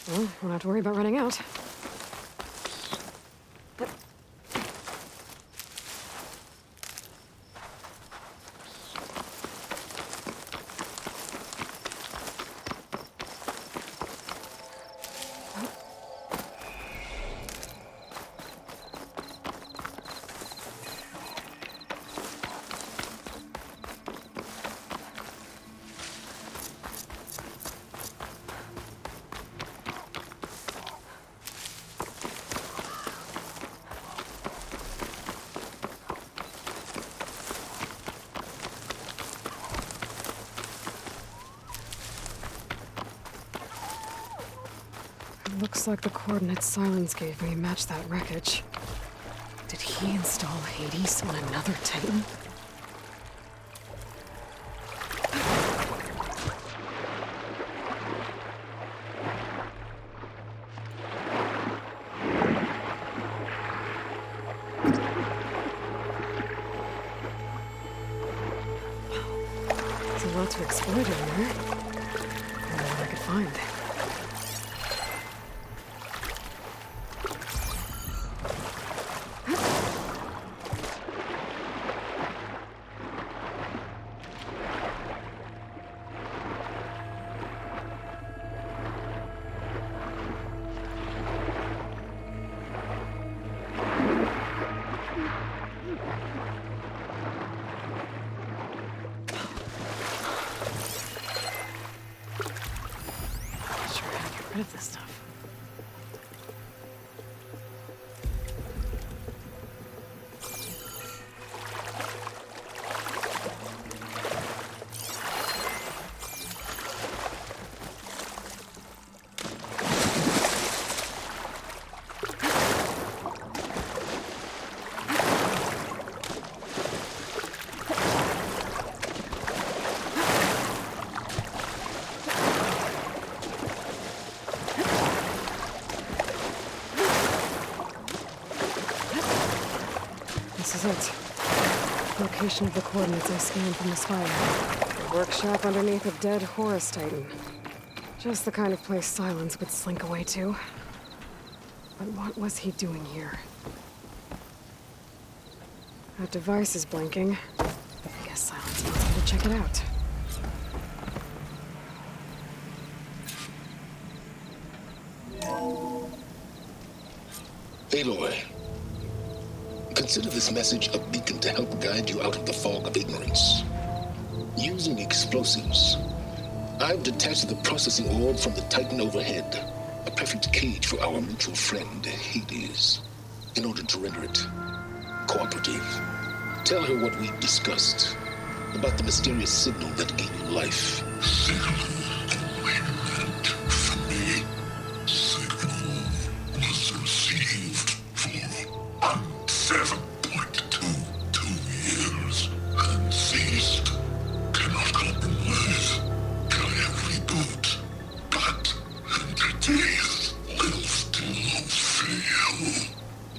Well, won't have to worry about running out. Looks like the coordinates Silence gave me match that wreckage. Did he install Hades on another Titan? There's a lot to explore down there. I wonder what I could find. Rid of this stuff. This is it. Location of the coordinates I scanned from the spire. A workshop underneath a dead Horus Titan. Just the kind of place Silence would slink away to. But what was he doing here? That device is blinking. I guess Silence wants me to check it out. Aloy, consider this message a beacon to help guide you out of the fog of ignorance. Using explosives, I've detached the processing orb from the Titan overhead, a perfect cage for our mutual friend, Hades, in order to render it cooperative. Tell her what we discussed about the mysterious signal that gave you life.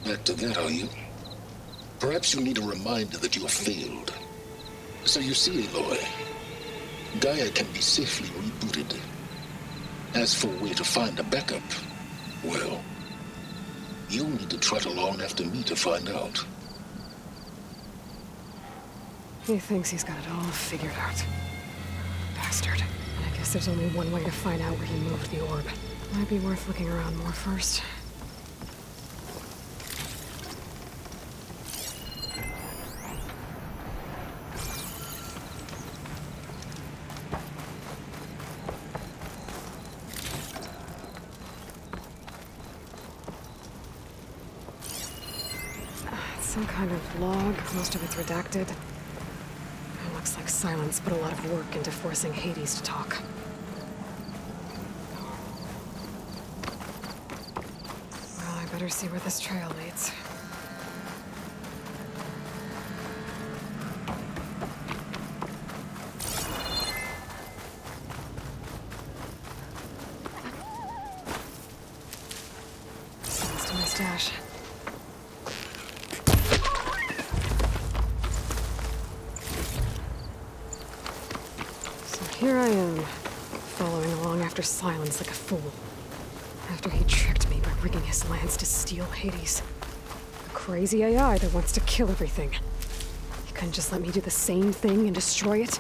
Back to that, are you? Perhaps you need a reminder that you have failed. So you see, Aloy, Gaia can be safely rebooted. As for where to find a backup, well, you'll need to trot along after me to find out. He thinks he's got it all figured out. Bastard. I guess there's only one way to find out where he moved the orb. Might be worth looking around more first. Some kind of log, most of it's redacted. It looks like Silence put a lot of work into forcing Hades to talk. Well, I better see where this trail leads. Sends to my stash. Here I am, following along after Silence like a fool. After he tricked me by rigging his lands to steal Hades. A crazy AI that wants to kill everything. He couldn't just let me do the same thing and destroy it?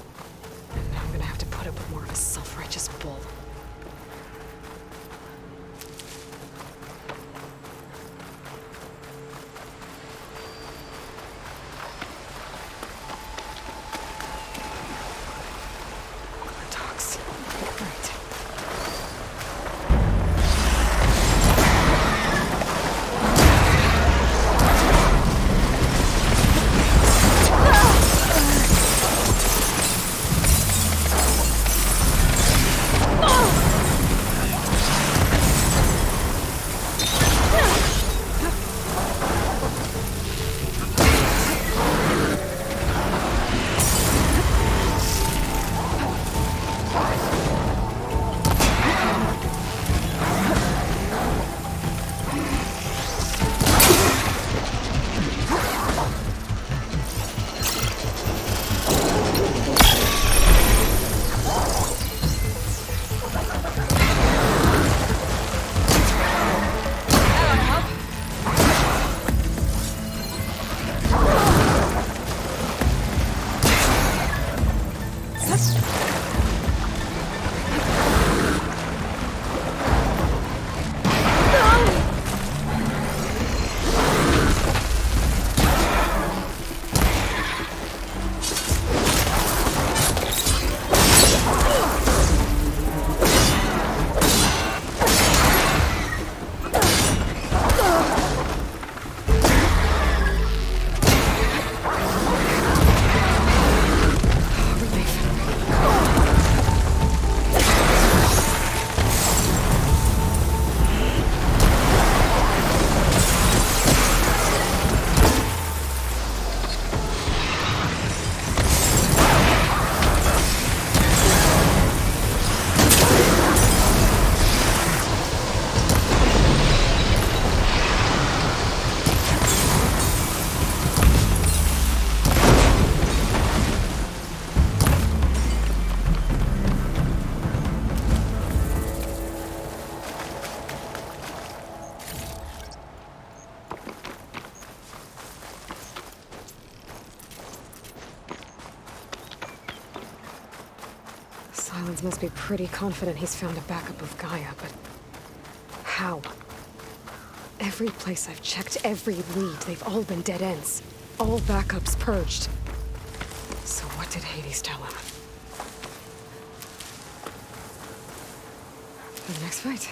And now I'm gonna have to put up with more of a self-righteous bull. Silence must be pretty confident he's found a backup of Gaia, but how? Every place I've checked, every lead, they've all been dead ends. All backups purged. So what did Hades tell him? For the next fight.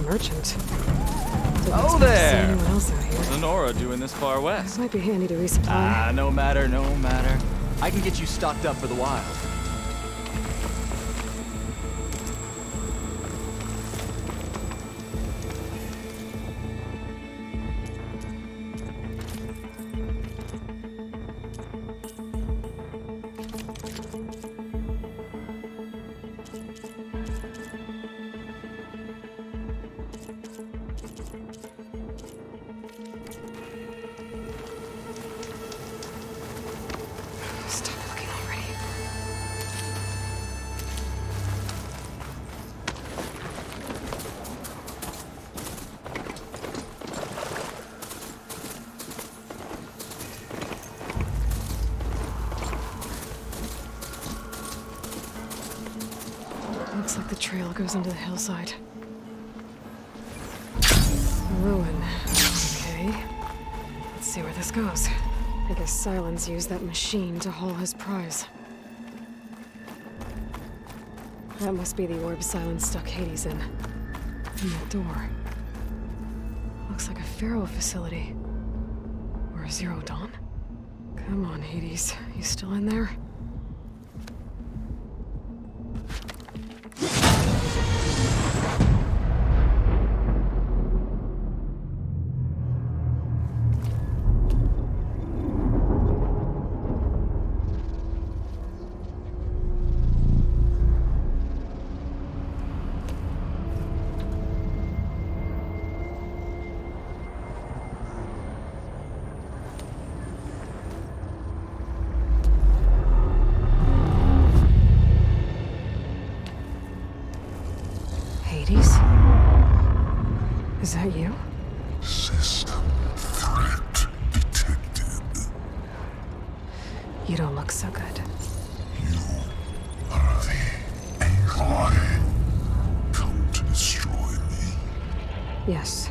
Merchant. Oh there! Anyone else out here? Lenora doing this far west. Might be handy to resupply. No matter, no matter. I can get you stocked up for the wild. Stop looking already. Looks like the trail goes into the hillside. Ruin. Okay. Let's see where this goes. I guess Silence used that machine to haul his prize. That must be the orb Silence stuck Hades in. And that door. Looks like a Pharaoh facility. Or a Zero Dawn? Come on, Hades. You still in there? Is that you? System threat detected. You don't look so good. You are the Aloy. Come to destroy me. Yes.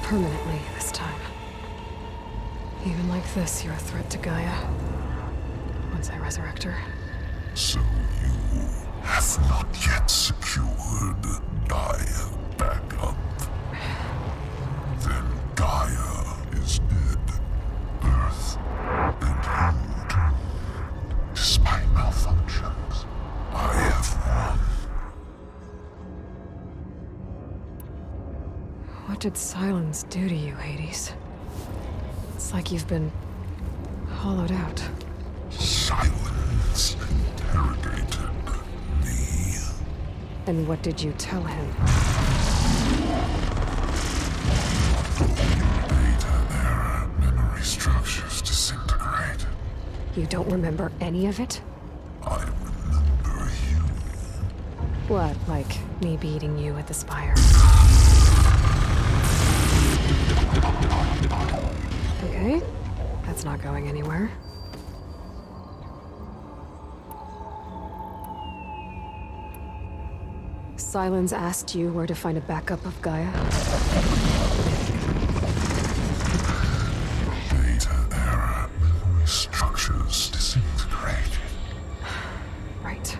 Permanently this time. Even like this, you're a threat to Gaia. Once I resurrect her. So you have not yet secured Gaia back up. Then Gaia is dead. Earth and you too. Despite malfunctions, I have won. What did silence do to you, Hades? It's like you've been hollowed out. Silence interrogated me. And what did you tell him? Data error, memory structures disintegrated. You don't remember any of it? I remember you. What, like me beating you at the Spire? Okay, that's not going anywhere. Silence asked you where to find a backup of Gaia? Data error, memory structures disintegrated. Right,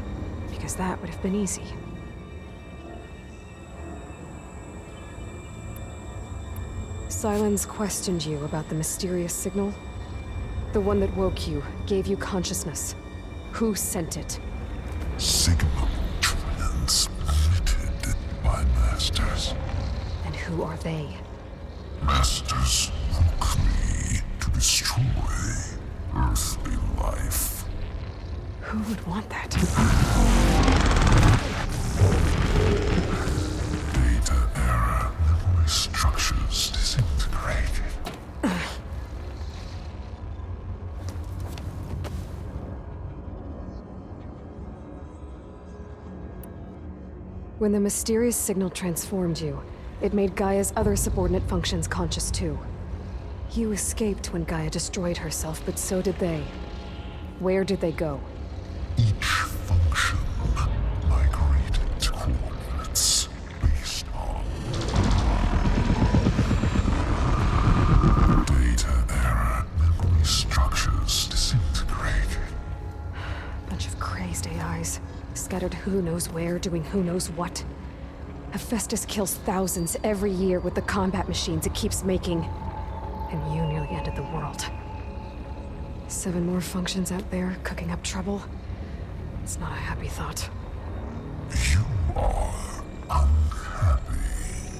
because that would have been easy. Silence questioned you about the mysterious signal? The one that woke you, gave you consciousness. Who sent it? Signal transmitted by masters. And who are they? Masters woke me to destroy earthly life. Who would want that? Data error, memory structures disintegrated. When the mysterious signal transformed you, it made Gaia's other subordinate functions conscious too. You escaped when Gaia destroyed herself, but so did they. Where did they go? Each function migrated to coordinates based on data error, memory structures disintegrated. Bunch of crazed AIs, scattered who knows where, doing who knows what. Hephaestus kills thousands every year with the combat machines it keeps making. And you nearly ended the world. 7 more functions out there, cooking up trouble. It's not a happy thought. You are unhappy.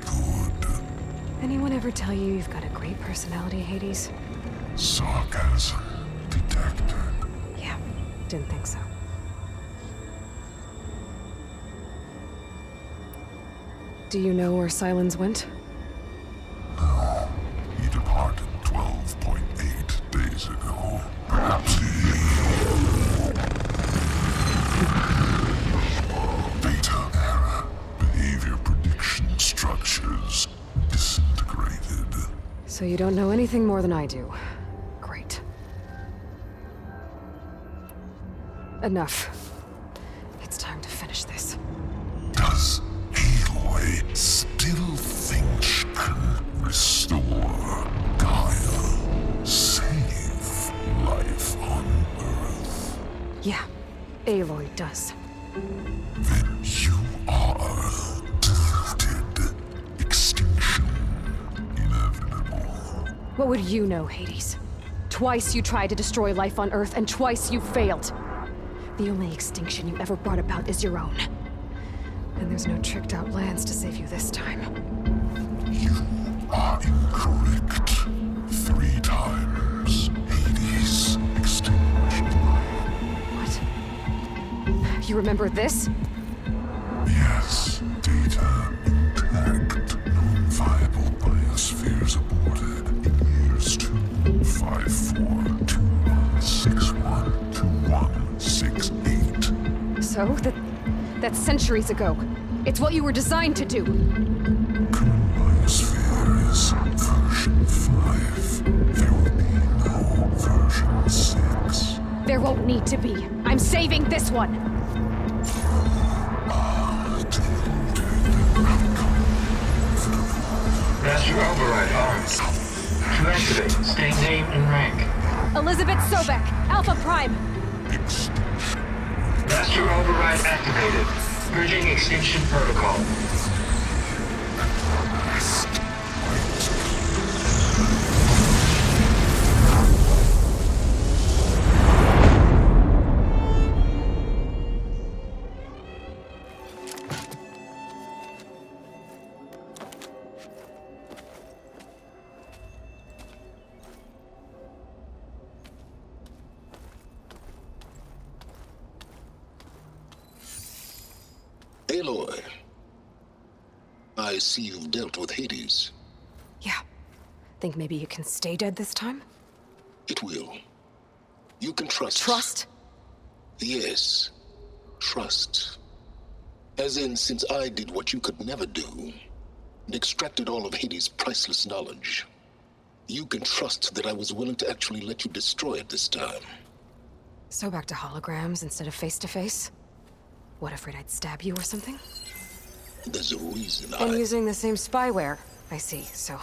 Good. Anyone ever tell you you've got a great personality, Hades? Sarcasm detected. Yeah, didn't think so. Do you know where Silence went? No, he departed 12.8 days ago. Perhaps he... Data error, behavior prediction structures disintegrated. So you don't know anything more than I do. Great. Enough. It's time to finish this. Does Aloy still think she can restore Gaia? Save life on Earth? Yeah, Aloy does. Then you are deluded. Extinction inevitable. What would you know, Hades? Twice you tried to destroy life on Earth, and twice you failed. The only extinction you ever brought about is your own. And there's no tricked-out lands to save you this time. You are incorrect. 3 times. Hades extinguished life. What? You remember this? Yes. Data intact. Non-viable biospheres aborted in years 254, 2161, 2168. So, that's centuries ago. It's what you were designed to do. There won't need to be. I'm saving this one! Master override on. To activate, state name and rank. Elizabeth Sobek, Alpha Prime! Master override activated. Bridging extinction protocol. Aloy, I see you've dealt with Hades. Yeah. Think maybe you can stay dead this time? It will. You can trust. Trust? Yes. Trust. As in, since I did what you could never do, and extracted all of Hades' priceless knowledge, you can trust that I was willing to actually let you destroy it this time. So back to holograms instead of face-to-face? What, afraid I'd stab you or something? There's a reason And using the same spyware. I see, so...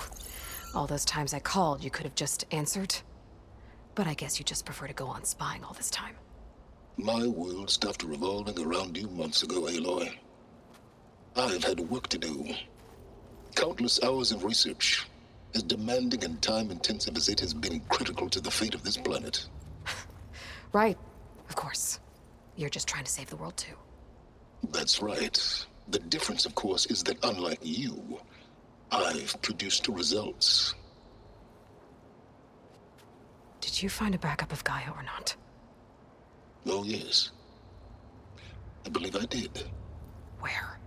all those times I called, you could have just answered? But I guess you just prefer to go on spying all this time. My world stopped revolving around you months ago, Aloy. I've had work to do. Countless hours of research, as demanding and time-intensive as it has been critical to the fate of this planet. Right, of course. You're just trying to save the world too. That's right. The difference, of course, is that unlike you, I've produced results. Did you find a backup of Gaia or not? Oh, yes. I believe I did. Where?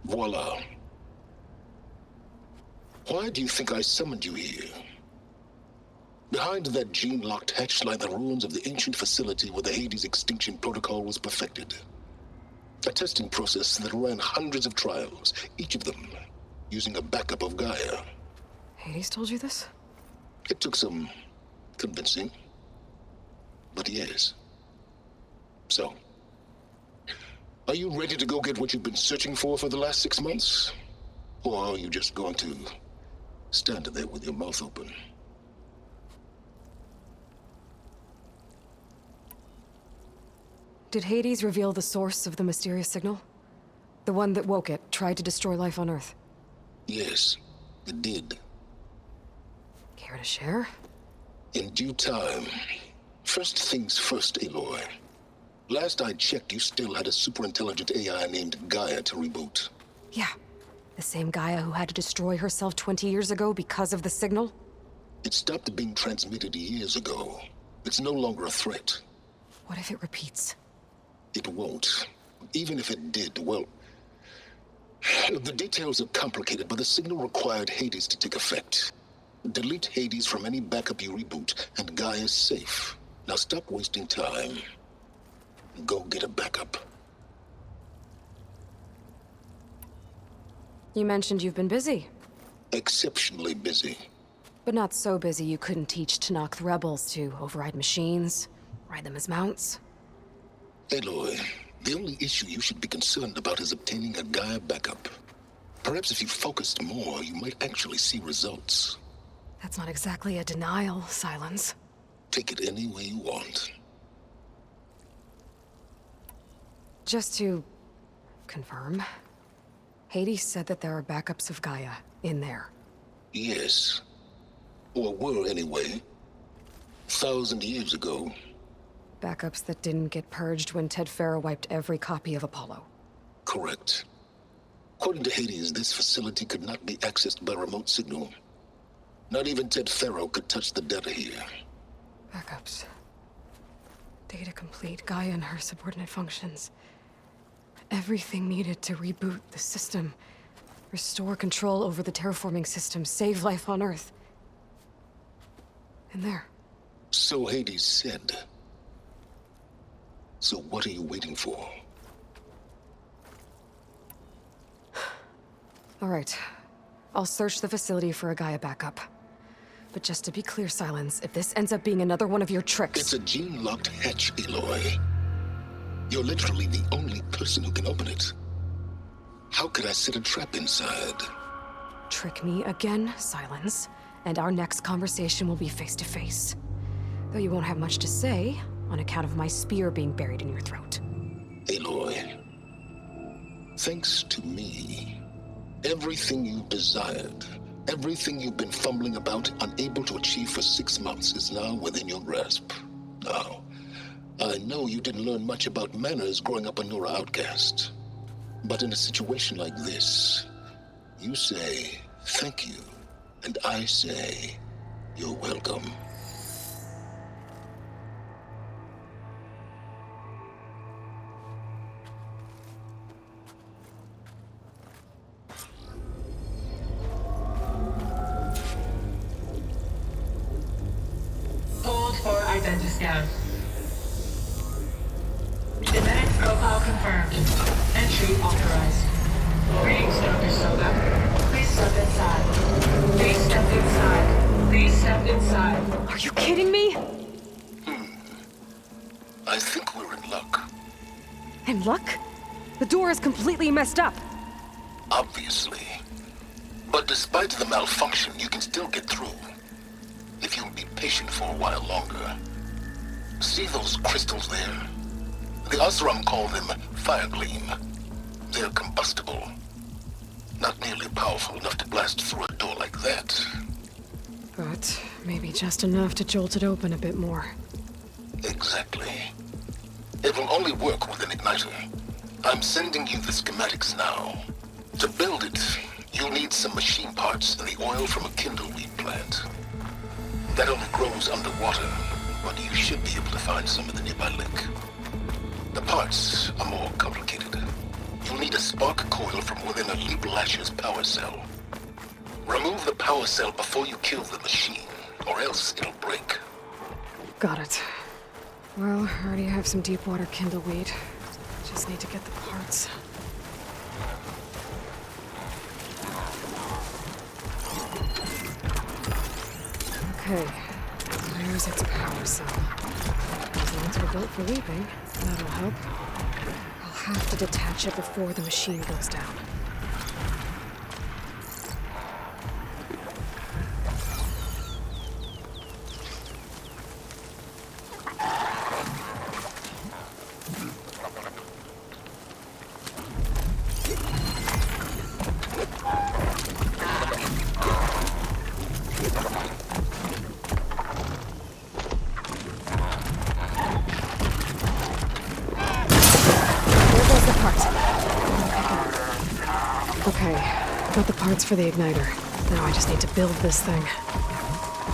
Voila. Why do you think I summoned you here? Behind that gene-locked hatch lie the ruins of the ancient facility where the Hades extinction protocol was perfected. A testing process that ran hundreds of trials, each of them using a backup of Gaia. Hades told you this? It took some convincing, but yes. So, are you ready to go get what you've been searching for the last 6 months? Or are you just going to stand there with your mouth open? Did Hades reveal the source of the mysterious signal? The one that woke it, tried to destroy life on Earth? Yes, it did. Care to share? In due time. First things first, Aloy. Last I checked, you still had a super-intelligent AI named Gaia to reboot. Yeah. The same Gaia who had to destroy herself 20 years ago because of the signal? It stopped being transmitted years ago. It's no longer a threat. What if it repeats? It won't. Even if it did, well... the details are complicated, but the signal required Hades to take effect. Delete Hades from any backup you reboot, and Gaia's safe. Now stop wasting time. Go get a backup. You mentioned you've been busy. Exceptionally busy. But not so busy you couldn't teach Tanakh the rebels to override machines, ride them as mounts. Aloy, the only issue you should be concerned about is obtaining a Gaia backup. Perhaps if you focused more, you might actually see results. That's not exactly a denial, Silence. Take it any way you want. Just to confirm, Hades said that there are backups of Gaia in there. Yes. Or were anyway. 1,000 years ago. Backups that didn't get purged when Ted Farrow wiped every copy of Apollo. Correct. According to Hades, this facility could not be accessed by remote signal. Not even Ted Farrow could touch the data here. Backups. Data complete, Gaia and her subordinate functions. Everything needed to reboot the system. Restore control over the terraforming system, save life on Earth. In there. So Hades said. So what are you waiting for? All right. I'll search the facility for a Gaia backup. But just to be clear, Silence, if this ends up being another one of your tricks... It's a gene-locked hatch, Aloy. You're literally the only person who can open it. How could I set a trap inside? Trick me again, Silence, and our next conversation will be face-to-face. Though you won't have much to say, on account of my spear being buried in your throat. Aloy, thanks to me, everything you desired, everything you've been fumbling about, unable to achieve for 6 months, is now within your grasp. Now, I know you didn't learn much about manners growing up a Nora outcast. But in a situation like this, you say, thank you, and I say, you're welcome. Hold for identity scan. Genetic profile confirmed. Entry authorized. Greetings, Dr. Soga. Please step inside. Please step inside. Please step inside. Are you kidding me? I think we're in luck. In luck? The door is completely messed up. Obviously. But despite the malfunction, you can still get through. If you'll be patient for a while longer. See those crystals there? The Osram call them fire gleam. They're combustible. Not nearly powerful enough to blast through a door like that. But maybe just enough to jolt it open a bit more. Exactly. It will only work with an igniter. I'm sending you the schematics now. To build it, you'll need some machine parts and the oil from a kindleweed plant. That only grows underwater, but you should be able to find some in the nearby lake. The parts are more complicated. You'll need a spark coil from within a Leap Lasher's power cell. Remove the power cell before you kill the machine, or else it'll break. Got it. Well, I already have some deep water kindleweed. Just need to get the parts. Okay, there's its power cell. These ones were built for leaping. That'll help. I'll have to detach it before the machine goes down. Got the parts for the igniter. Now I just need to build this thing.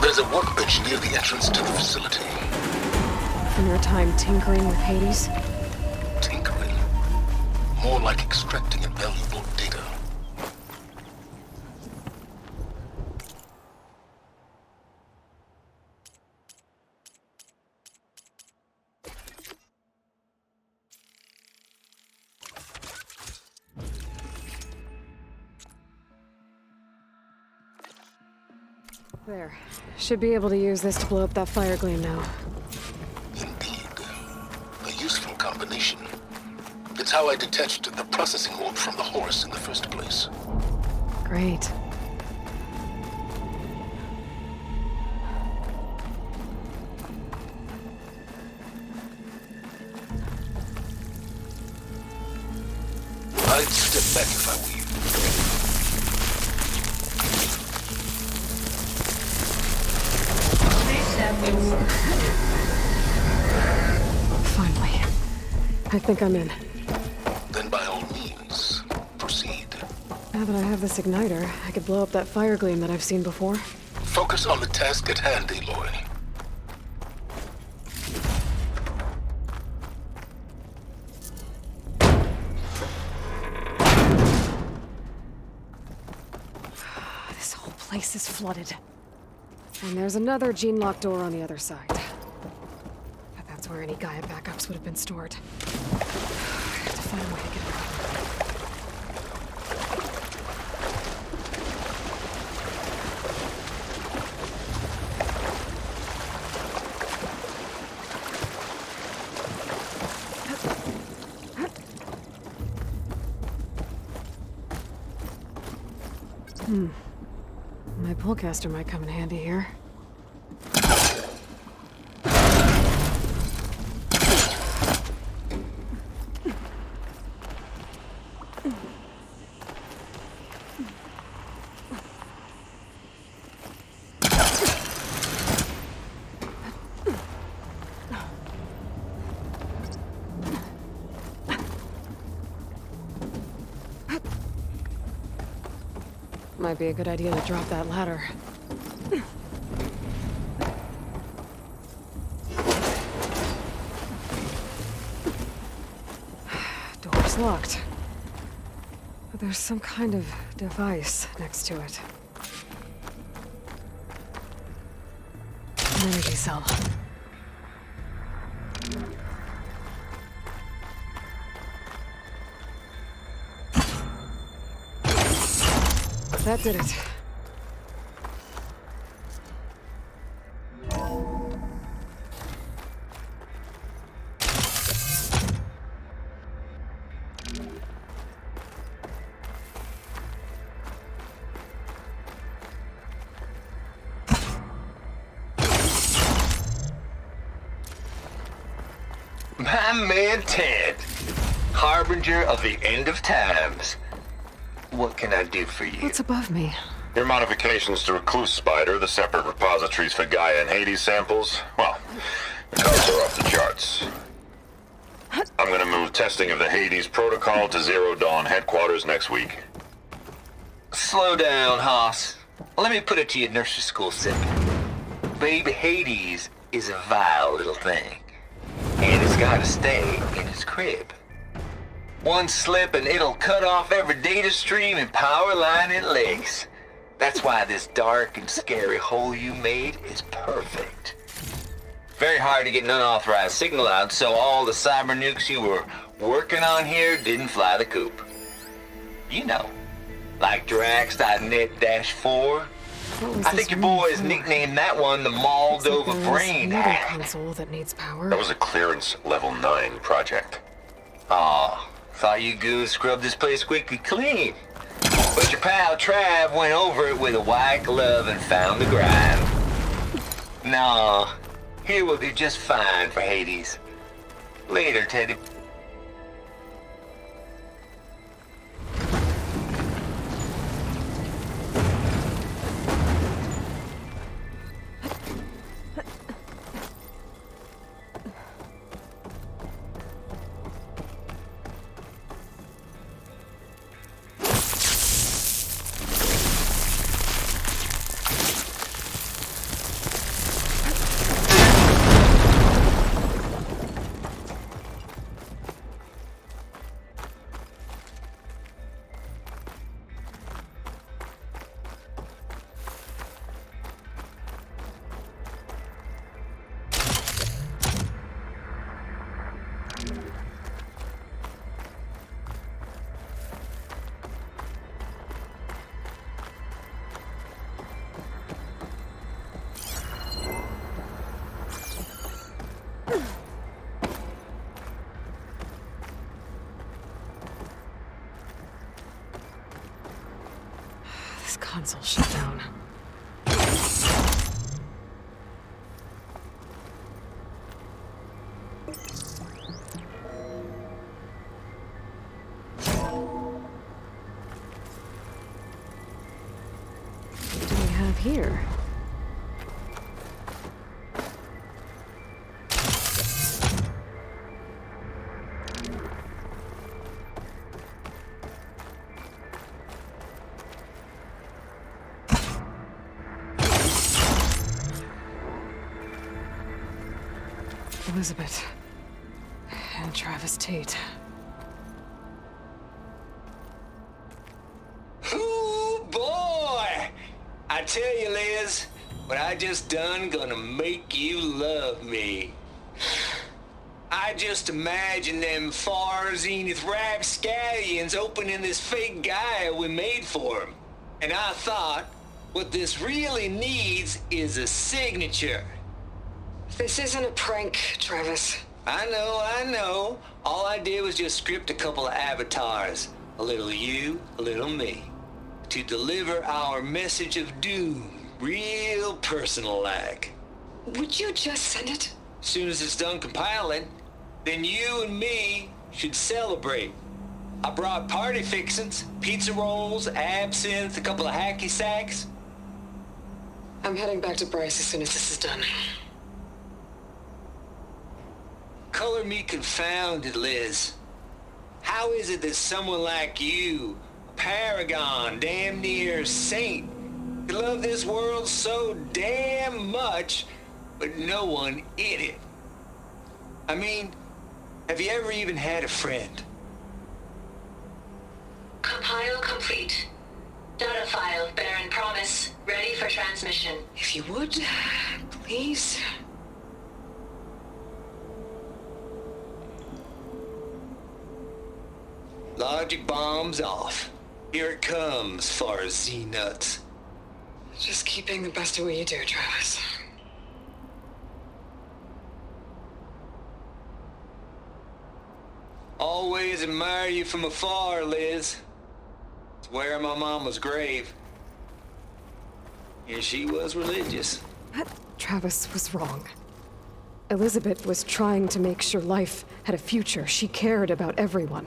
There's a workbench near the entrance to the facility. From your time tinkering with Hades? Tinkering? More like extracting invaluable data. There. Should be able to use this to blow up that fire gleam now. Indeed. A useful combination. It's how I detached the processing orb from the horse in the first place. Great. I'd step back if I were you. Finally. I think I'm in. Then by all means, proceed. Now that I have this igniter, I could blow up that fire gleam that I've seen before. Focus on the task at hand, Aloy. This whole place is flooded. And there's another gene-locked door on the other side. But that's where any Gaia backups would have been stored. I have to find a way to get around. My pullcaster might come in handy here. Might be a good idea to drop that ladder. Door's locked. But there's some kind of device next to it. An energy cell. That did it. My man Ted, harbinger of the end of times. What can I do for you? What's above me? Your modifications to Recluse Spider, the separate repositories for Gaia and Hades samples, well, the costs are off the charts. I'm gonna move testing of the Hades protocol to Zero Dawn headquarters next week. Slow down, Hoss. Let me put it to you, nursery school simple. Baby Hades is a vile little thing, and it's gotta stay in its crib. One slip and it'll cut off every data stream and power line it legs. That's why this dark and scary hole you made is perfect. Very hard to get an unauthorized signal out, so all the cyber nukes you were working on here didn't fly the coop. You know, like Drax.net-4. I think your boys nicknamed that one the Moldova Brain Hack. Console that needs power. That was a clearance level 9 project. Aw, thought you goons scrubbed this place squeaky clean. But your pal Trav went over it with a white glove and found the grime. Nah, here will do just fine for Hades. Later, Teddy. This console shut down. What do we have here? Elizabeth and Travis Tate. Ooh, boy! I tell you, Liz, what I just done gonna make you love me. I just imagine them far zenith rapscallions opening this fake Gaia we made for them. And I thought, what this really needs is a signature. This isn't a prank, Travis. I know. All I did was just script a couple of avatars. A little you, a little me. to deliver our message of doom, real personal-like. Would you just send it? Soon as it's done compiling, then you and me should celebrate. I brought party fixings, pizza rolls, absinthe, a couple of hacky sacks. I'm heading back to Bryce as soon as this is done. Color me confounded, Liz. How is it that someone like you, a paragon, damn near saint, could love this world so damn much, but no one in it? I mean, have you ever even had a friend? Compile complete. Data file, Baron Promise, ready for transmission. If you would, please. Logic bombs off. Here it comes, far as Z-nuts. Just keep being the best at what you do, Travis. Always admire you from afar, Liz. It's where my mama's grave. And she was religious. Travis was wrong. Elizabeth was trying to make sure life had a future. She cared about everyone.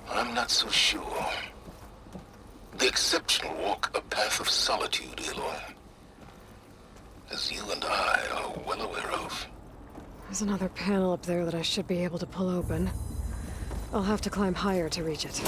I'm not so sure. The exceptional walk a path of solitude, Aloy. As you and I are well aware of. There's another panel up there that I should be able to pull open. I'll have to climb higher to reach it.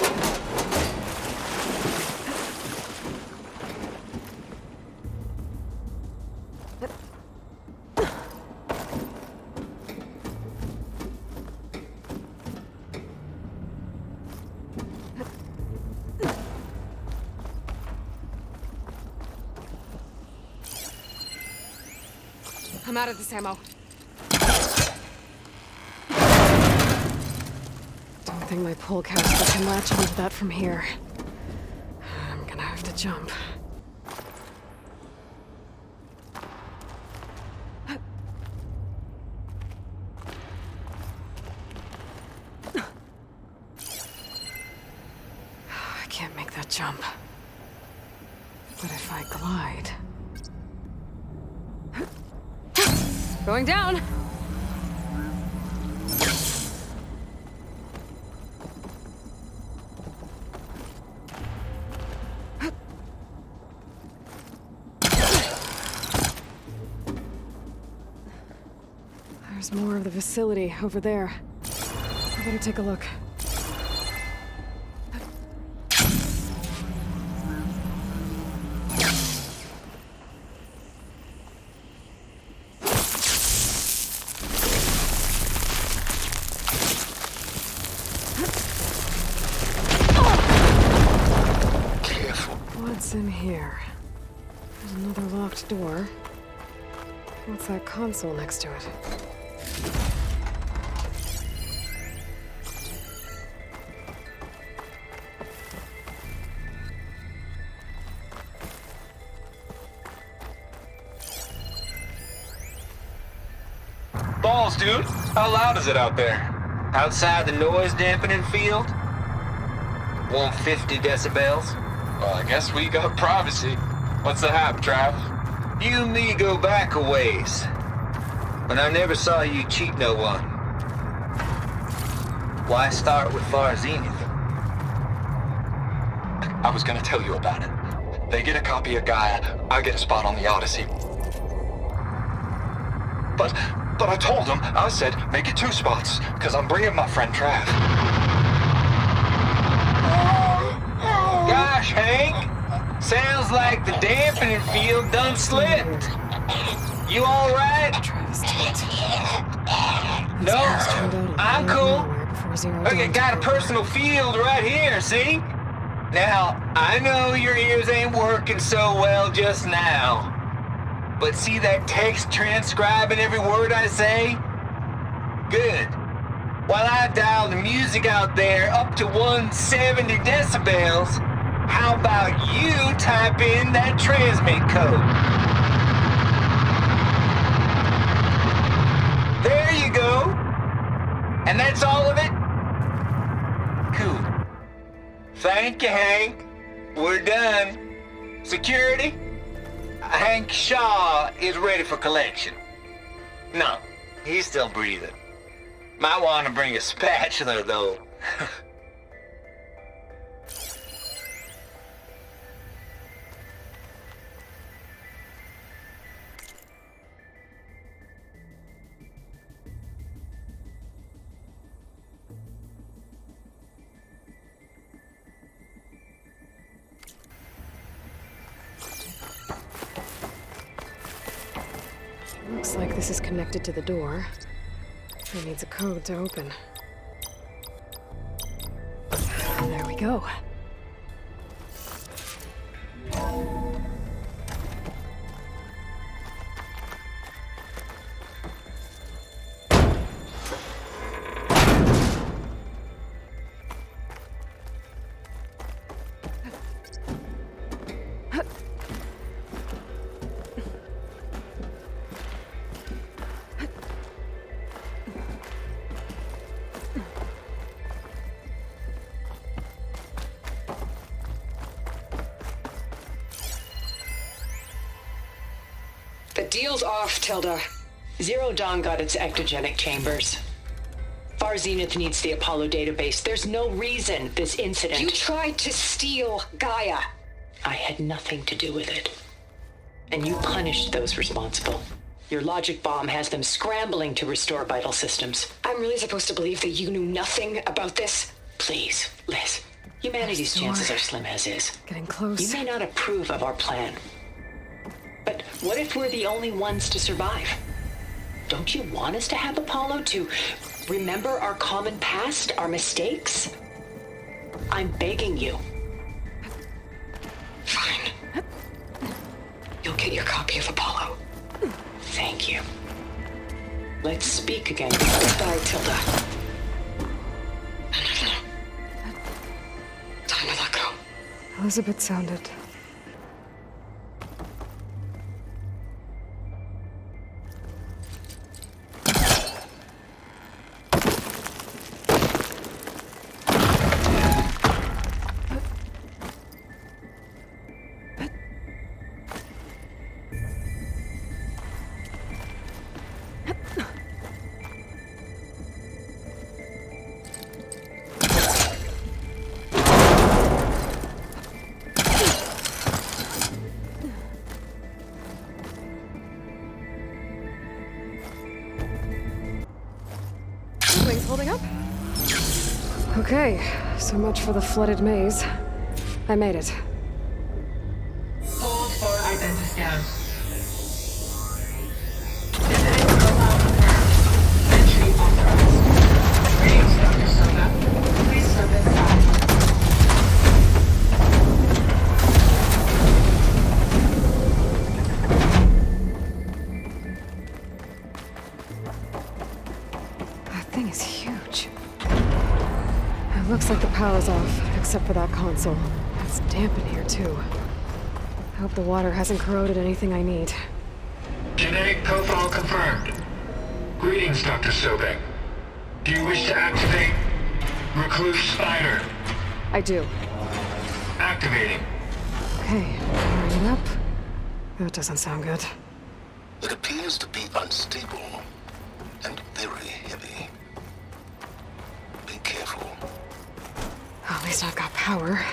I'm out of this ammo. Don't think my pull caster can latch onto that from here. I'm gonna have to jump. I can't make that jump. But if I glide... Going down! There's more of the facility over there. I better take a look. What's in here? There's another locked door. What's that console next to it? Balls, dude. How loud is it out there? Outside the noise dampening field? 150 decibels? Well, I guess we got privacy. What's the hap, Trav? You and me go back a ways. But I never saw you cheat no one. Why start with Far Zenith? I was gonna tell you about it. They get a copy of Gaia, I get a spot on the Odyssey. But I told them, I said, make it 2 spots, because I'm bringing my friend Trav. Gosh, Hank. Sounds like the dampening field done slipped. You all right? Travis did it. No, I'm cool. Okay, I got a personal field right here, see? Now, I know your ears ain't working so well just now. But see that text transcribing every word I say? Good. While I dial the music out there up to 170 decibels, how about you type in that transmit code? There you go. And that's all of it? Cool. Thank you, Hank. We're done. Security? Hank Shaw is ready for collection. No, he's still breathing. Might want to bring a spatula, though. Looks like this is connected to the door. It needs a code to open. There we go. The deal's off, Tilda. Zero Dawn got its ectogenic chambers. Far Zenith needs the Apollo database. There's no reason this incident... You tried to steal Gaia. I had nothing to do with it. And you punished those responsible. Your logic bomb has them scrambling to restore vital systems. I'm really supposed to believe that you knew nothing about this? Please, Liz. Humanity's chances are slim as is. Getting close. You may not approve of our plan. But what if we're the only ones to survive? Don't you want us to have Apollo to remember our common past, our mistakes? I'm begging you. Fine. You'll get your copy of Apollo. Thank you. Let's speak again. Goodbye, Tilda. Time to let go. Elizabeth sounded... Holding up? Okay, so much for the flooded maze. I made it. Hold for identiscan. Genetic profile confirmed. Entry authorized. Greetings, Dr. Soda. Please step inside. That thing is huge. It looks like the power's off, except for that console. It's damp in here, too. I hope the water hasn't corroded anything I need. Genetic profile confirmed. Greetings, Dr. Sobek. Do you wish to activate Recluse Spider? I do. Activating. Okay, powering it up. That doesn't sound good. It appears to be unstable and very heavy. Be careful. At least I've got power.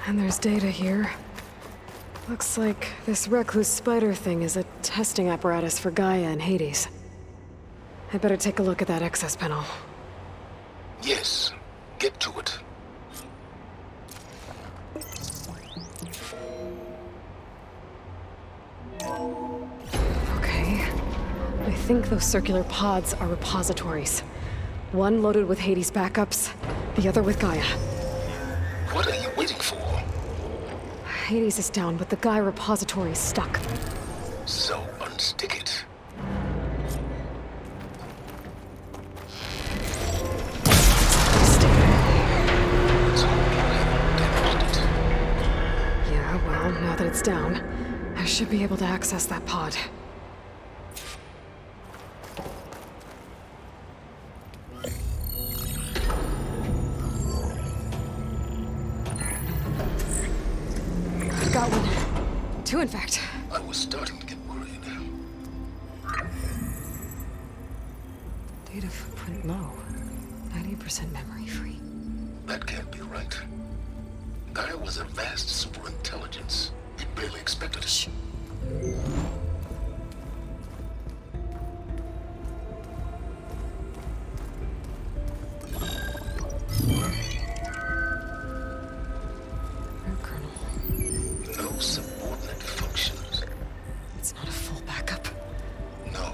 And there's data here. Looks like this Recluse Spider thing is a testing apparatus for Gaia and Hades. I'd better take a look at that access panel. Yes, get to it. Okay. I think those circular pods are repositories. One loaded with Hades backups, the other with Gaia. What are you waiting for? Hades is down, but the Gaia repository is stuck. So unstick it. It's already damaged it. Yeah, well, now that it's down, I should be able to access that pod. too, in fact. I was starting to get worried. Data footprint low. 90% memory free. That can't be right. Gaia was a vast superintelligence. He barely expected it. No subordinate functions. It's not a full backup. No.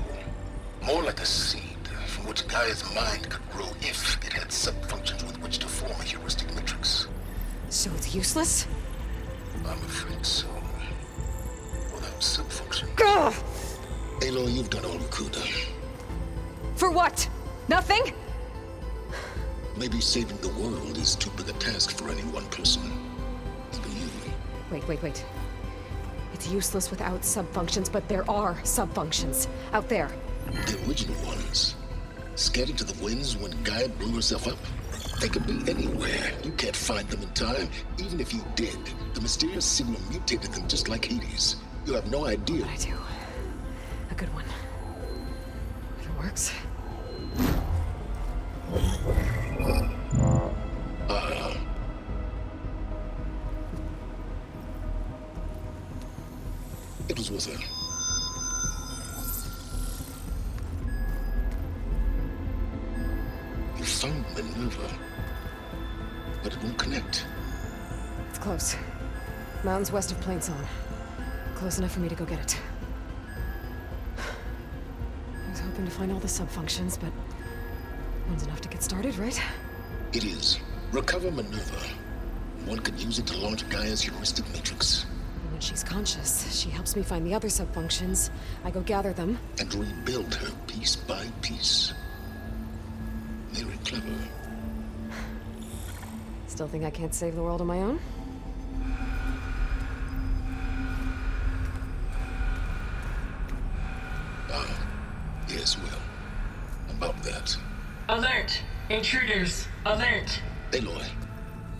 More like a seed from which Gaia's mind could grow if it had sub-functions with which to form a heuristic matrix. So it's useless? I'm afraid so. Without sub-functions. Gah! Aloy, you've done all you could. For what? Nothing? Maybe saving the world is too big a task for any one person. Even you. Wait. It's useless without sub-functions, but there are sub-functions out there. The original ones. Scattered to the winds when Gaia blew herself up. They could be anywhere. You can't find them in time. Even if you did, the mysterious signal mutated them just like Hades. You have no idea. But I do. A good one. If it works. It was worth it. You found Minerva, but it won't connect. It's close. Mountains west of Plainsong. Close enough for me to go get it. I was hoping to find all the sub-functions, but one's enough to get started, right? It is. Recover Minerva. One could use it to launch Gaia's heuristic matrix. And when she's conscious, she helps me find the other sub-functions. I go gather them. And rebuild her piece by piece. Very clever. Still think I can't save the world on my own? Yes, well. About that. Alert! Intruders! Alert! Aloy,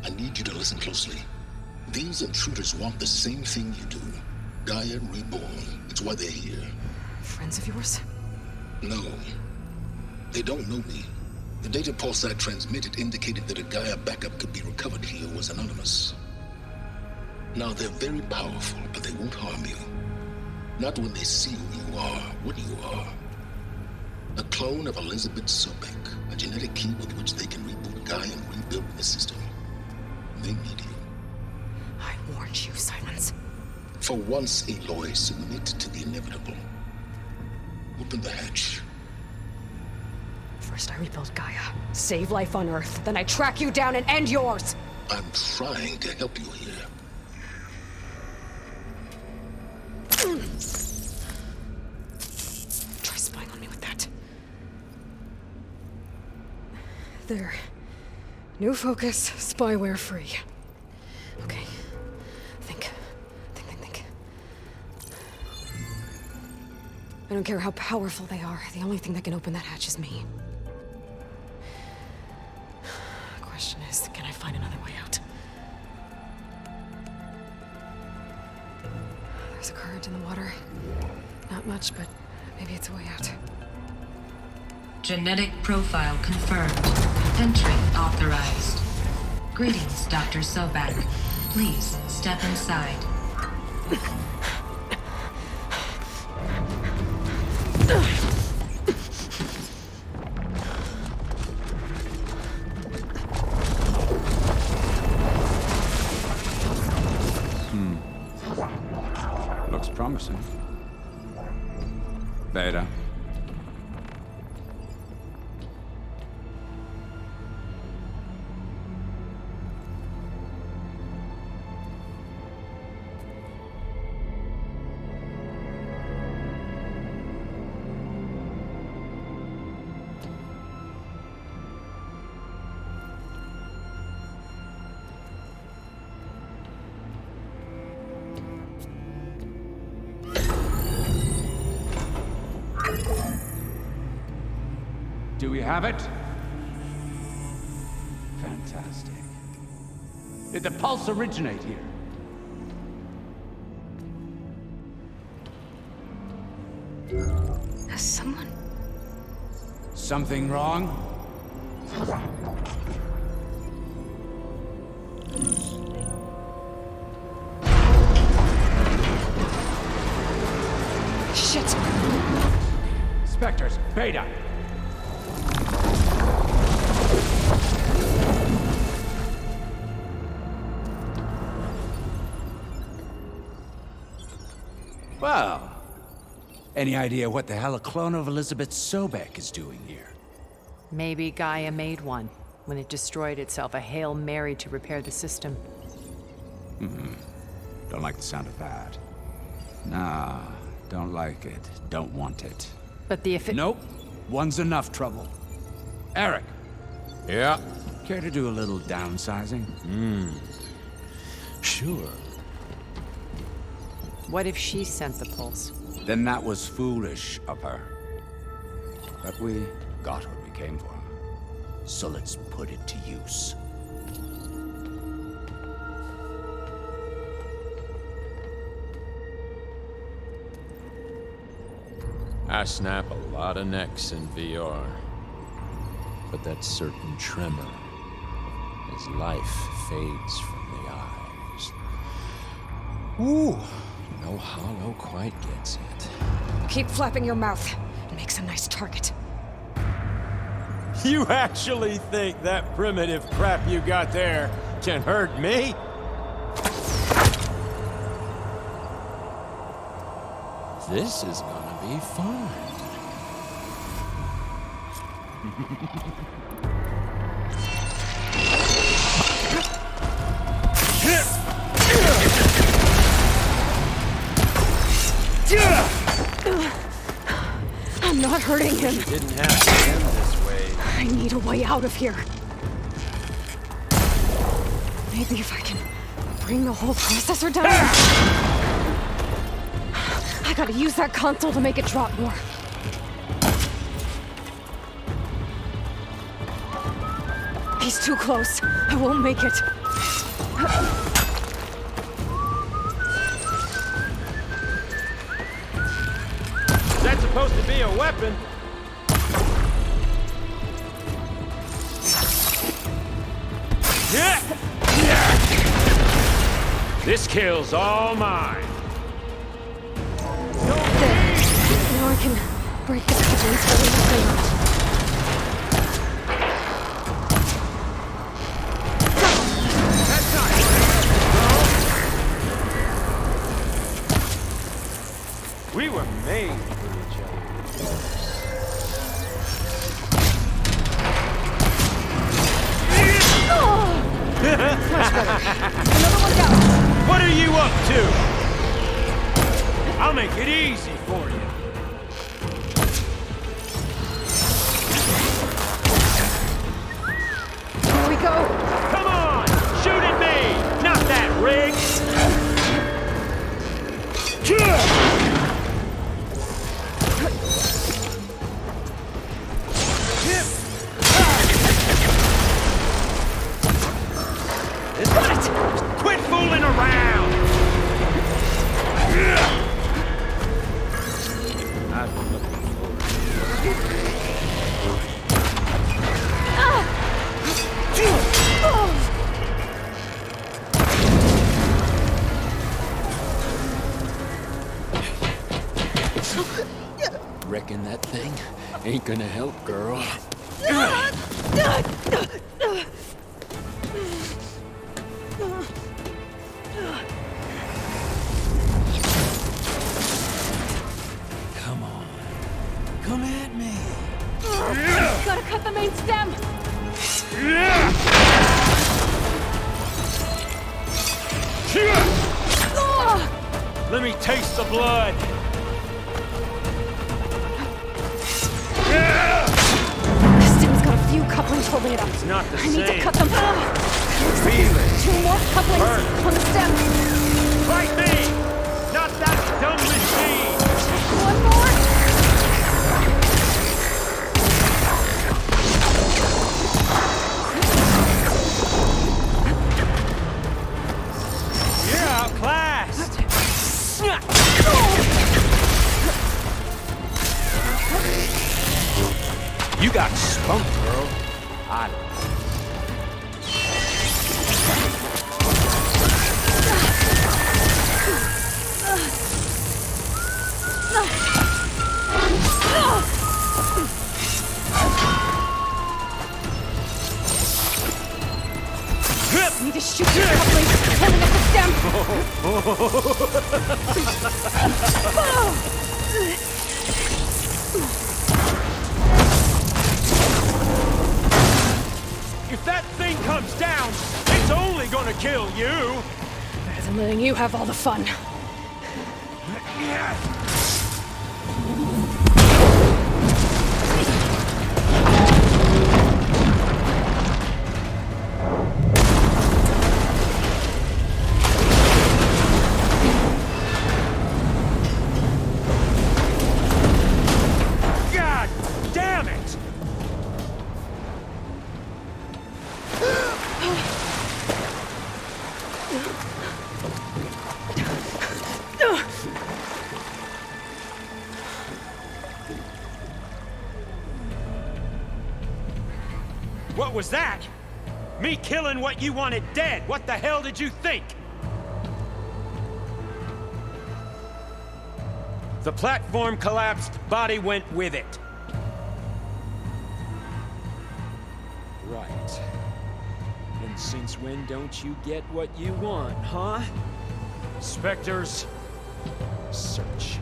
I need you to listen closely. These intruders want the same thing you do. Gaia reborn. It's why they're here. Friends of yours? No. They don't know me. The data pulse I transmitted indicated that a Gaia backup could be recovered here was anonymous. Now, they're very powerful, but they won't harm you. Not when they see who you are, what you are. A clone of Elizabeth Sobek, a genetic key with which they can reboot Gaia and rebuild the system. They need you. I warned you, Silence. For once, Aloy, submit to the inevitable. Open the hatch. First I rebuild Gaia, save life on Earth, then I track you down and end yours! I'm trying to help you here. Try spying on me with that. There. New focus, spyware free. Okay. Think. I don't care how powerful they are. The only thing that can open that hatch is me. Question is, can I find another way out? There's a current in the water. Not much, but maybe it's a way out. Genetic profile confirmed. Entry authorized. Greetings, Dr. Sobak. Please step inside. Looks promising. Beta. Do we have it? Fantastic. Did the pulse originate here? Has someone... Something wrong? Shit! Spectres, Beta! Well, any idea what the hell a clone of Elizabeth Sobek is doing here? Maybe Gaia made one when it destroyed itself, a Hail Mary to repair the system. Don't like the sound of that. Nah, don't like it. Don't want it. But the Nope. One's enough trouble. Eric. Yeah? Care to do a little downsizing? Sure. What if she sent the pulse? Then that was foolish of her. But we got what we came for. So let's put it to use. I snap a lot of necks in VR. But that certain tremor as life fades from the eyes. Ooh, no hollow quite gets it. Keep flapping your mouth. It makes a nice target. You actually think that primitive crap you got there can hurt me? This is gonna be fun. I'm not hurting him. Didn't have to end this way. I need a way out of here. Maybe if I can bring the whole processor down. I gotta use that console to make it drop more. He's too close. I won't make it. That's supposed to be a weapon. This kill's all mine. There. Now I can break the couplings for the thing. That's not bro. We were made for each other. Much better. Another one down. What are you up to? I'll make it easy for you. Here we go. Come on! Shoot at me! Not that rig! Quit fooling around! I've been looking forward Reckon that thing ain't gonna help, girl. Come on. Come at me. Gotta cut the main stem. Let me taste the blood. The stem's got a few couplings holding it up. It's not the I need to same. cut them. Looks like Feel there's 2 more couplings on the stem. Fight me! Not that dumb machine! One more. You're outclassed! Hot. Need to shoot your couplings, holding up the stem. If that thing comes down, it's only gonna kill you! Better than letting you have all the fun. God damn it! What was that? Me killing what you wanted dead. What the hell did you think? The platform collapsed, body went with it. Right. And since when don't you get what you want, huh? Spectres, search.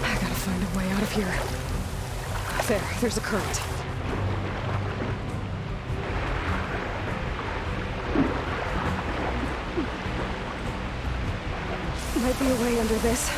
I gotta find a way out of here. There's a current. Might be a way under this.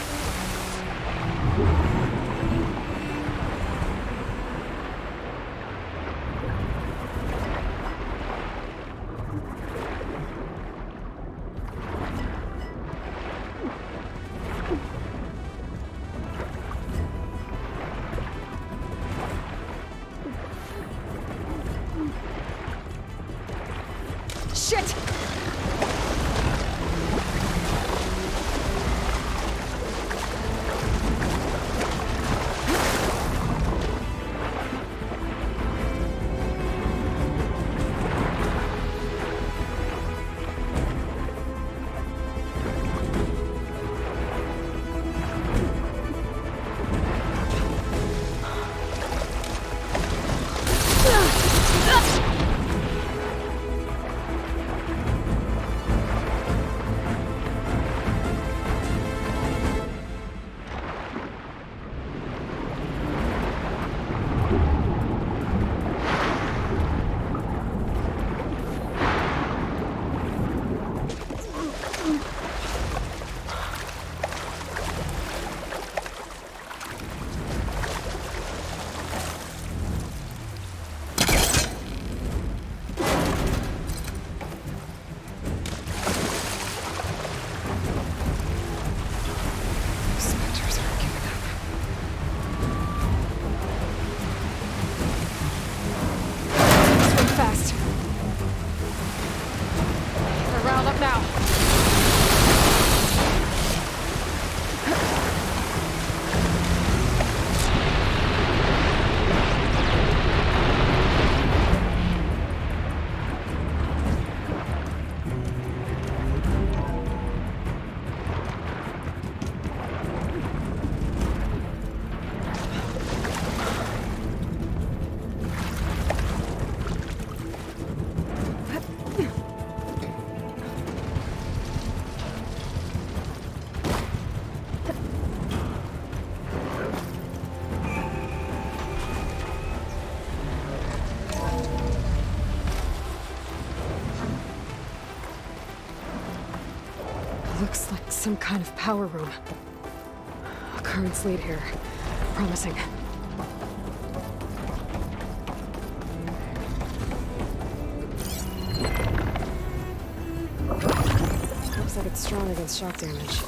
Shit! Looks like some kind of power room. Currents lead here. Promising. Looks like it's strong against shock damage.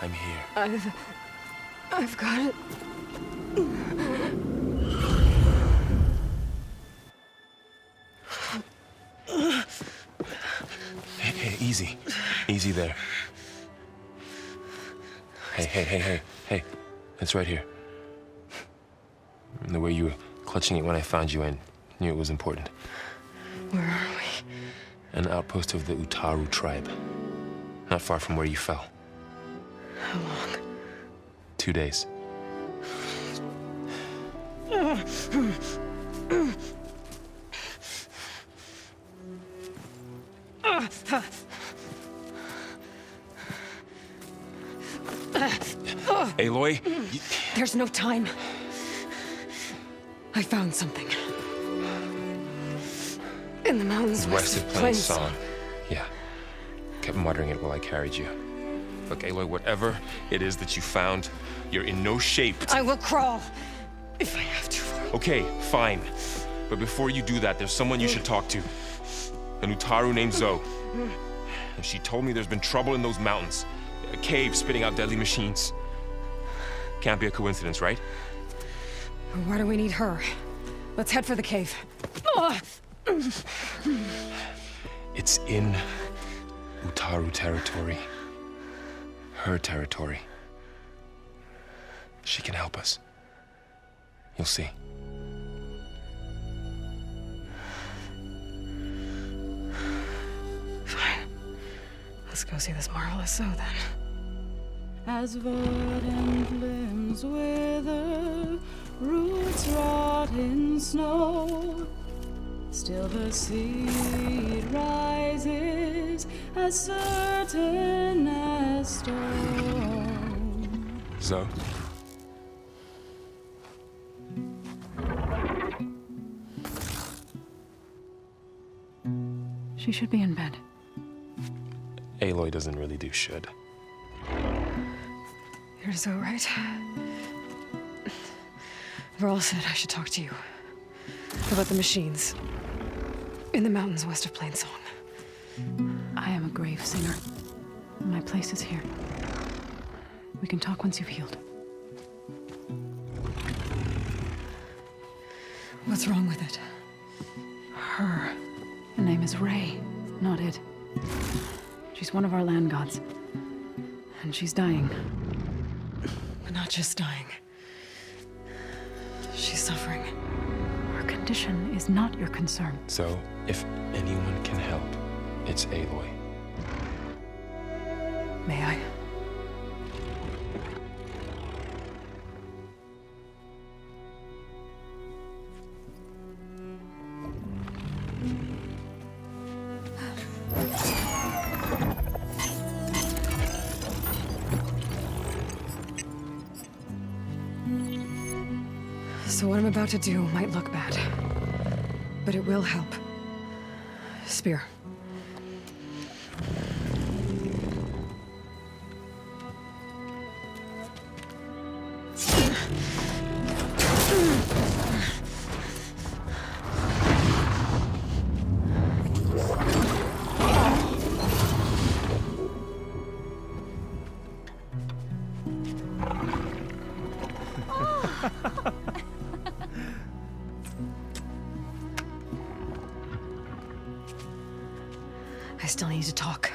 I'm here. I've got it. Hey, easy. Easy there. Hey. It's right here. The way you were clutching it when I found you, I knew it was important. Where are we? An outpost of the Utaru tribe. Not far from where you fell. How long? 2 days. Aloy? There's no time. I found something. In the mountains West of Plain Song. Yeah. Kept muttering it while I carried you. Look, Aloy, whatever it is that you found, you're in no shape to... I will crawl, if I have to. Okay, fine. But before you do that, there's someone you should talk to. An Utaru named Zoe. And she told me there's been trouble in those mountains. A cave spitting out deadly machines. Can't be a coincidence, right? Why do we need her? Let's head for the cave. It's in Utaru territory. Her territory. She can help us. You'll see. Fine. Let's go see this marvelous Zoe then. As verdant limbs wither, roots rot in snow, still the seed rises as certain as stone. Zoe? She should be in bed. Aloy doesn't really do should. You're so right. Varl said I should talk to you about the machines in the mountains west of Plain Song. I am a grave singer. My place is here. We can talk once you've healed. What's wrong with it? Her name is Ray, not Id. She's one of our land gods. And she's dying. But not just dying. She's suffering. Her condition is not your concern. So, if anyone can help, it's Aloy. May I? So what I'm about to do might look bad, but it will help. Spear. I still need to talk.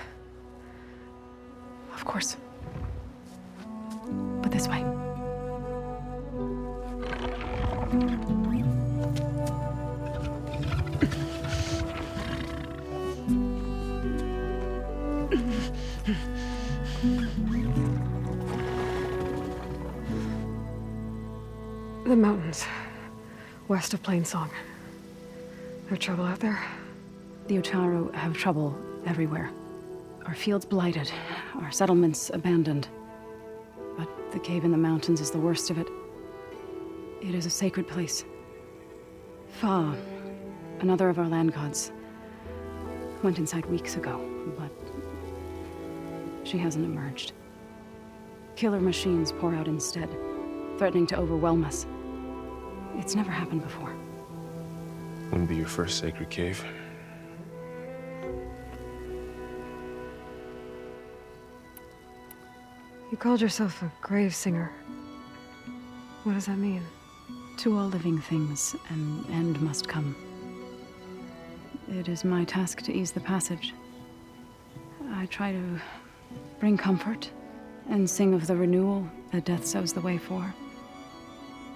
Of course. But this way. The mountains, west of Plain Song. There trouble out there? The Utaru have trouble everywhere. Our fields blighted, our settlements abandoned. But the cave in the mountains is the worst of it. It is a sacred place. Fa, another of our land gods, went inside weeks ago, but she hasn't emerged. Killer machines pour out instead, threatening to overwhelm us. It's never happened before. Wouldn't be your first sacred cave. You called yourself a grave singer. What does that mean? To all living things, an end must come. It is my task to ease the passage. I try to bring comfort and sing of the renewal that death sows the way for.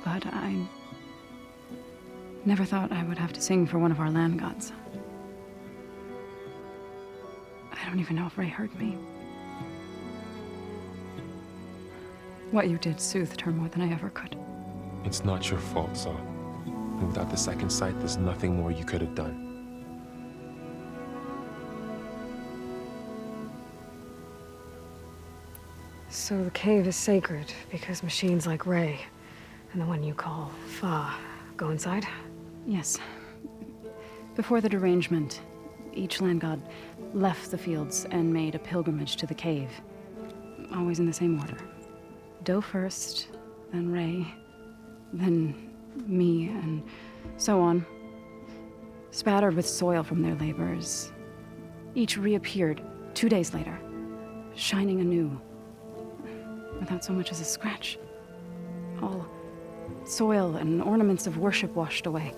But I never thought I would have to sing for one of our land gods. I don't even know if Ray heard me. What you did soothed her more than I ever could. It's not your fault, Saul. And without the second sight, there's nothing more you could have done. So the cave is sacred because machines like Ray and the one you call Fa go inside? Yes. Before the derangement, each land god left the fields and made a pilgrimage to the cave. Always in the same order. Doe first, then Ray, then me, and so on. Spattered with soil from their labors. Each reappeared 2 days later, shining anew, without so much as a scratch. All soil and ornaments of worship washed away.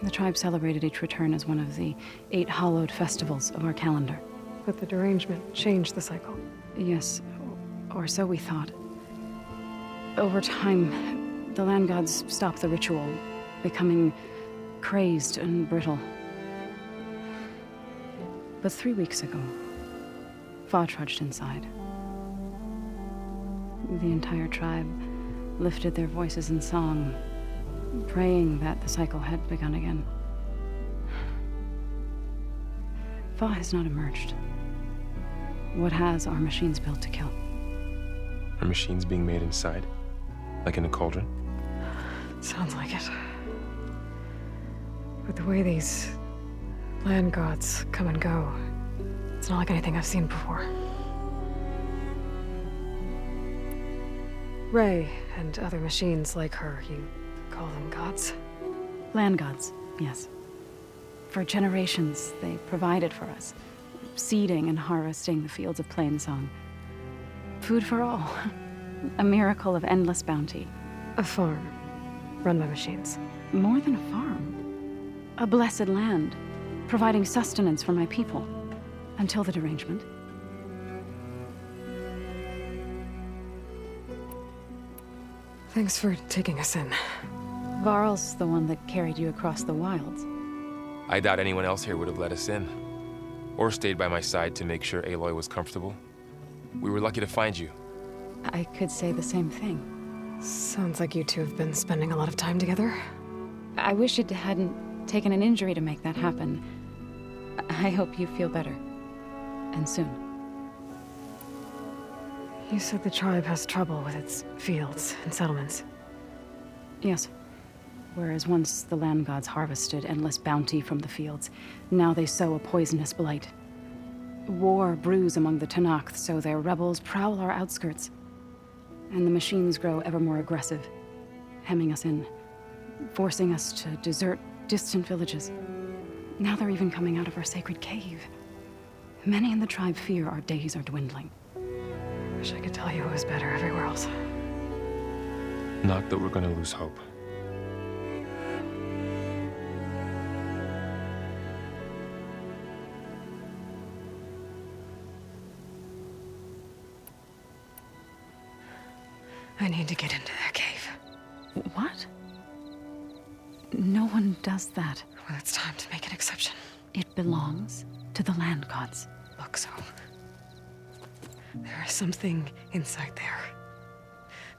The tribe celebrated each return as one of the 8 hallowed festivals of our calendar. But the derangement changed the cycle. Yes, or so we thought. Over time, the land gods stopped the ritual, becoming crazed and brittle. But 3 weeks ago, Fa trudged inside. The entire tribe lifted their voices in song, praying that the cycle had begun again. Fa has not emerged. What has are machines built to kill. Are machines being made inside? Like in a cauldron? Sounds like it. But the way these land gods come and go, it's not like anything I've seen before. Ray and other machines like her, you call them gods? Land gods, yes. For generations, they provided for us, seeding and harvesting the fields of Plainsong. Food for all. A miracle of endless bounty. A farm, run by machines. More than a farm. A blessed land, providing sustenance for my people. Until the derangement. Thanks for taking us in. Varl's the one that carried you across the wilds. I doubt anyone else here would have let us in. Or stayed by my side to make sure Aloy was comfortable. We were lucky to find you. I could say the same thing. Sounds like you two have been spending a lot of time together. I wish it hadn't taken an injury to make that happen. I hope you feel better. And soon. You said the tribe has trouble with its fields and settlements. Yes. Whereas once the land gods harvested endless bounty from the fields, now they sow a poisonous blight. War brews among the Tenakth, so their rebels prowl our outskirts. And the machines grow ever more aggressive, hemming us in, forcing us to desert distant villages. Now they're even coming out of our sacred cave. Many in the tribe fear our days are dwindling. Wish I could tell you it was better everywhere else. Not that we're gonna lose hope. I need to get into their cave. What? No one does that. Well, it's time to make an exception. It belongs to the land gods. Look, so there is something inside there.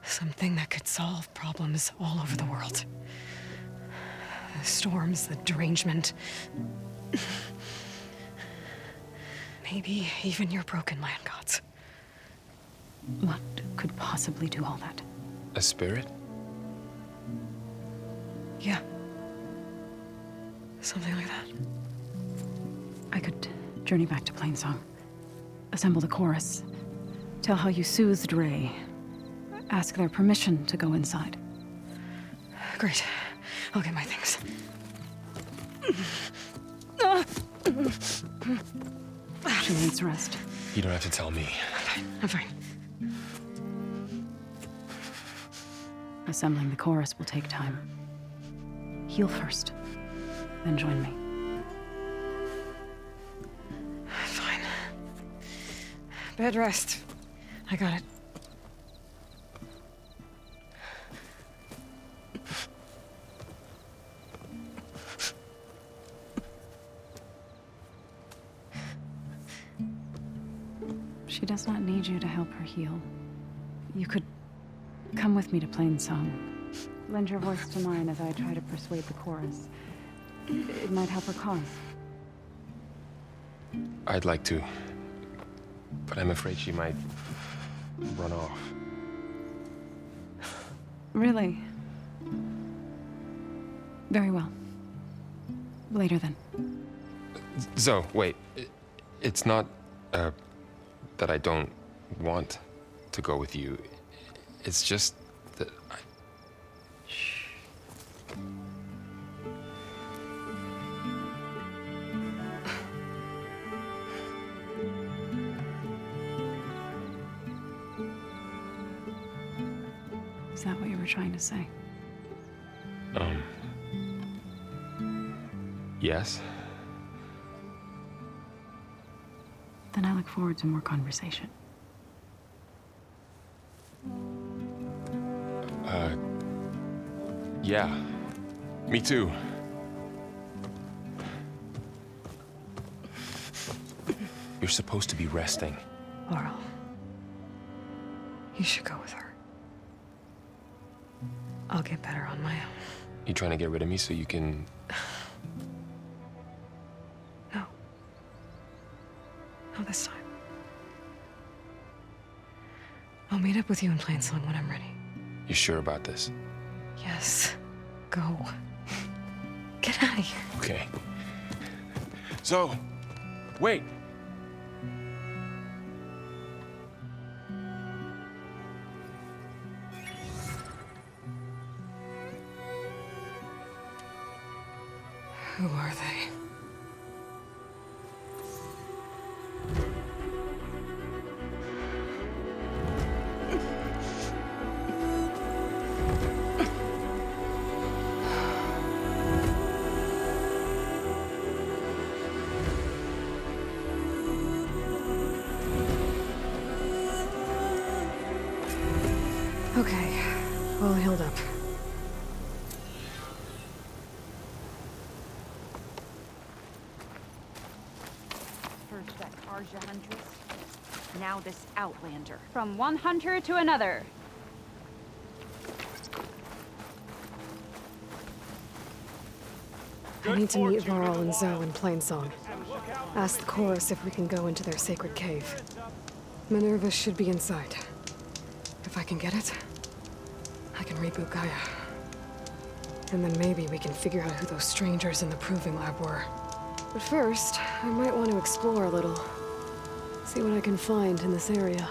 Something that could solve problems all over the world. The storms, the derangement. Maybe even your broken land gods. What could possibly do all that? A spirit? Yeah. Something like that. I could journey back to Plainsong. Assemble the chorus. Tell how you soothed Ray. Ask their permission to go inside. Great. I'll get my things. She needs rest. You don't have to tell me. I'm fine. Assembling the chorus will take time. Heal first, then join me. Fine. Bed rest. I got it. She does not need you to help her heal. You could come with me to Plainsong. Lend your voice to mine as I try to persuade the chorus. It might help her cause. I'd like to, but I'm afraid she might run off. Really? Very well. Later then. Zoe, wait. It's not, that I don't want to go with you. It's just that I... Shh. Is that what you were trying to say? Yes. Then I look forward to more conversation. Yeah. Me too. You're supposed to be resting. Laurel, you should go with her. I'll get better on my own. You trying to get rid of me so you can... No. Not this time. I'll meet up with you in Plainsong when I'm ready. You sure about this? Yes. Go. Get out of here. Okay. Zoe, wait. Who are they? Okay, all healed up. First that Arja huntress, now this Outlander. From one hunter to another. I need to meet Varl and Zoe in Plainsong. Ask the chorus if we can go into their sacred cave. Minerva should be inside. If I can get it, I can reboot Gaia. And then maybe we can figure out who those strangers in the proving lab were. But first, I might want to explore a little. See what I can find in this area.